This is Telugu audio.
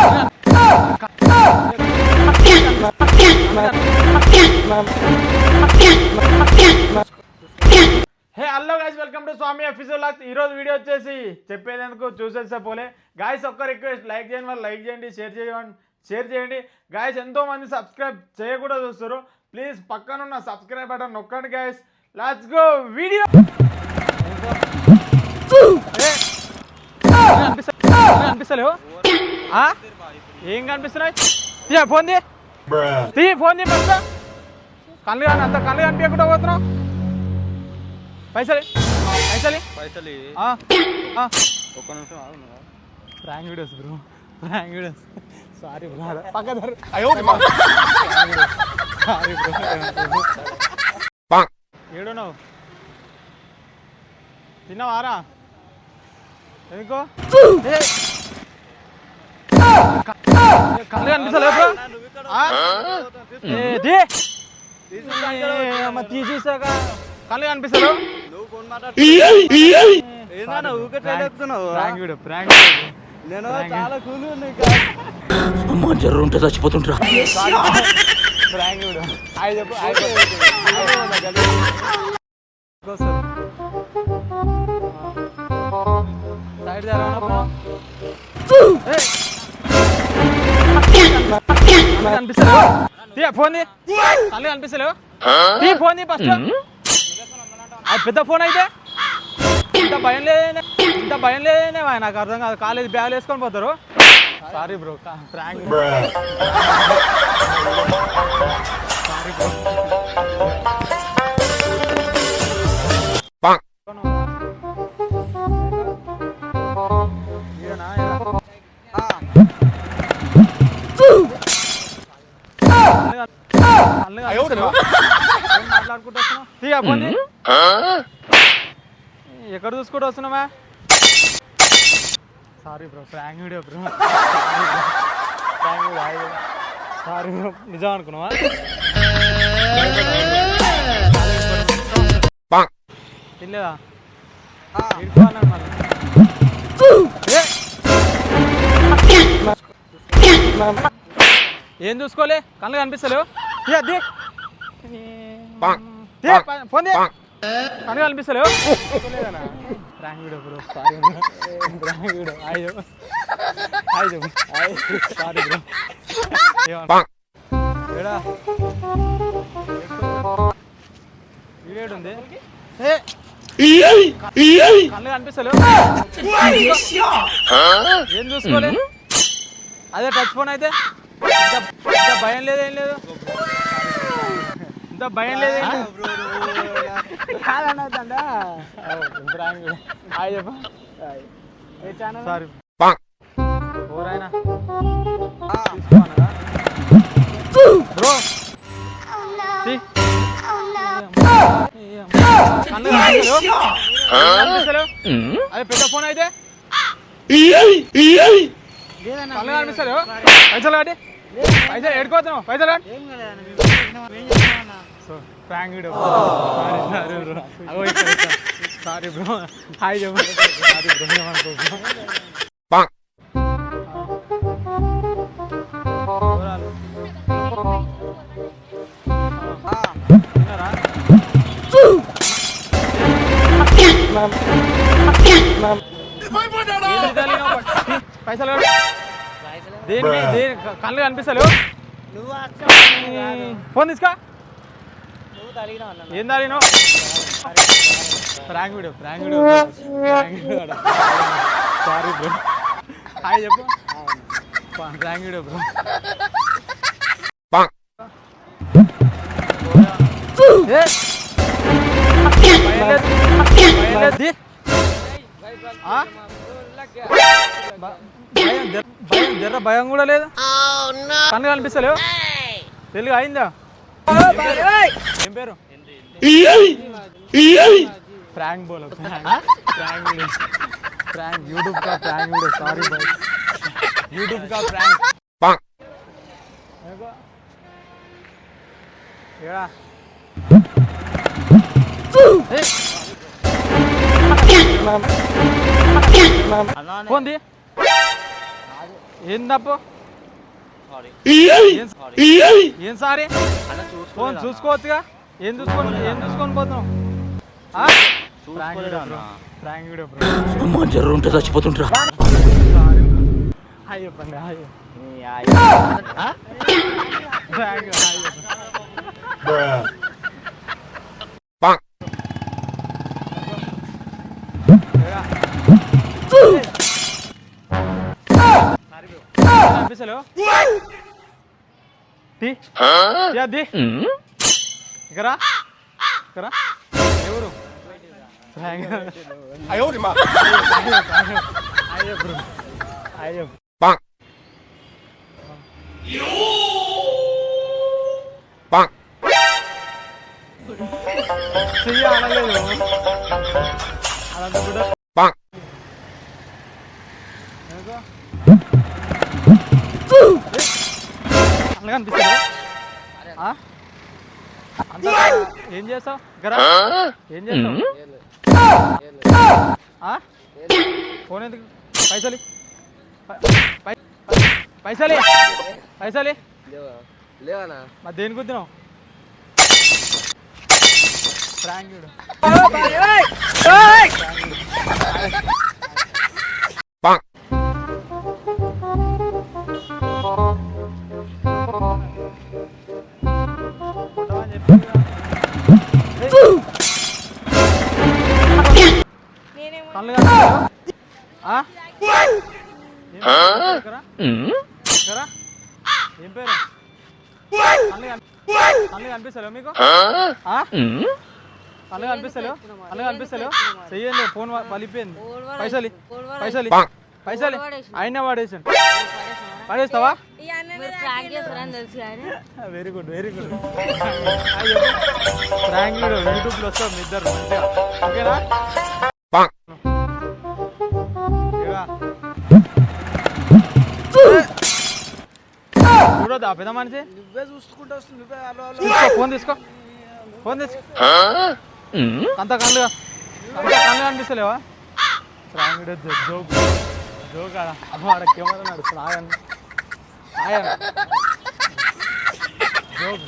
Hey hello guys, welcome to Swami official vlogs. ఈరోజు వీడియో వచ్చేసి చెప్పేందుకు చూసేస్తే పోలే గాయస్, ఒక్క రిక్వెస్ట్, లైక్ చేయండి వాళ్ళు, లైక్ చేయండి, షేర్ చేయండి గాయస్. ఎంతో మంది సబ్స్క్రైబ్ చేయకూడదు చూస్తారు, ప్లీజ్ పక్కన ఉన్న సబ్స్క్రైబ్ బటన్ నొక్కండి గాయస్. Let's go video. అనిపిస్తలేవు? ఏం కనిపిస్తున్నాయి? ఫోన్ తీ ఫోన్ తీ ఫస్ట్. కళ్ళు కానీ అంత కళ్ళు కనిపించకుండా పోతున్నావు. పైసలు ఒక్క నిమిషం ఆగు. Prank videos bro, prank videos. Sorry bro, పక్కదారు. ఏడున్నావు? తిన్నావారా? ఎందుకో కళ్ళు కనిపిస్తలే బ్రో. తీసేసాక కళ్ళు కనిపిస్తలేవు. నేను చాలా కూలి ఉన్నాయి. అమ్మా జర్ర ఉంటే చచ్చిపోతుంటా. కనిపిస్తలేవు? ఫోన్ కళ్ళు కనిపిస్తలేవు? Phone first. అది పెద్ద ఫోన్ అయితే ఇంత భయం లేదేనే నాకు అర్థం కాదు. కాలేజ్ బ్యాగులు వేసుకొని పోతారు. Sorry bro, prank. Sorry bro. మాట్లాడుకుంటూ వస్తున్నావు? ఎక్కడ చూసుకుంటూ వస్తున్నావా? Sorry bro, prank video bro. Sorry bro, నిజం అనుకున్నావా? తినలేదా? ఏం చూసుకోలే? కళ్ళు కనిపిస్తలేవు? ఫోన్ కళ్ళు కనిపిస్తలేవు? Prank video bro, sorry bro, prank video. Sorry bro. ఏడా వీడియో ఉంది? కళ్ళు కనిపిస్తలేవు? ఏం చూసుకోలే? అదే టచ్ ఫోన్ అయితే ఇంత భయం లేదేం లేదు. ఇంత భయం లేదేం లేదు. సారీ ఓరైనా బ్రో. అదే పెద్ద ఫోన్ అయితే కళ్ళు కనిపిస్తలేవు? పైసలు కాటి, పైసలు ఎడుకోతున్నావు? పైసలు కాటి. Prank video. Sorry bro. Sorry bro. Hi చెప్పు. సారీ బ్రో, ఏమనుకో. పైసలు దేనికి? కళ్ళు కనిపిస్తలేవు? ఫోన్ తీసుకో. ఏం తాగినావు? Prank video, prank video. Sorry bro. Hi చెప్పు. Prank video bro. జర్ర భయం కూడా లేదు. కళ్ళు కనిపిస్తలేవు? తెలుగు అయిందా? ఏం పేరు? ప్రాంక్ బోలో. ప్రాంక్ वीडियो, ప్రాంక్ యూట్యూబ్ का ప్రాంక్ वीडियो. సారీ भाई, यूट्यूब का ప్రాంక్. ఫోన్ ఏందప్పు? సారీ ఏం సారీ అన్న ఫోన్ చూసుకోవచ్చుగా ఏం చూసుకొని పోతున్నావు ప్రాంక్ వీడియో బ్రో అమ్మ జ్వరం ఉంటే చచ్చిపోతుంటరా హాయ్ చెప్పండి హాయ్ అనిపిస్తలేవు ఇక్కడ ఎవరు చెయ్యి అనలేదు అదంతా కూడా అలాగే అనిపిస్తుంది అంత ఏం చేస్తావు గరా ఏం చేస్తావు ఫోన్ ఎందుకు పైసలి పైసలి పైసలి లేవనా మరి దేని గుద్దినావు ప్రాంక్ చూడు కళ్ళు ఏం పేరు కళ్ళు కనిపిస్తలేవు మీకు కళ్ళు కనిపిస్తలేవు చెయ్యండి ఫోన్ పలిపోయింది పైసలి పైసలి పైసలి అయినా వాడేసాను పడేస్తావా వెరీ గుడ్ ప్రాంక్ వీడియో యూట్యూబ్లో వస్తాం మీ ఇద్దరు మంచిగా ఓకేనా చూడొద్దా పెద్ద మనిషి నువ్వే చూసుకుంటూ వస్తుంది నువ్వే ఫోన్ తీసుకో అంత కళ్ళు కనిపిస్తలేవా ప్రాంక్ వీడియో జోక్ ఆడ కెమెరా నడుస్తుంది ఆగండి జోక్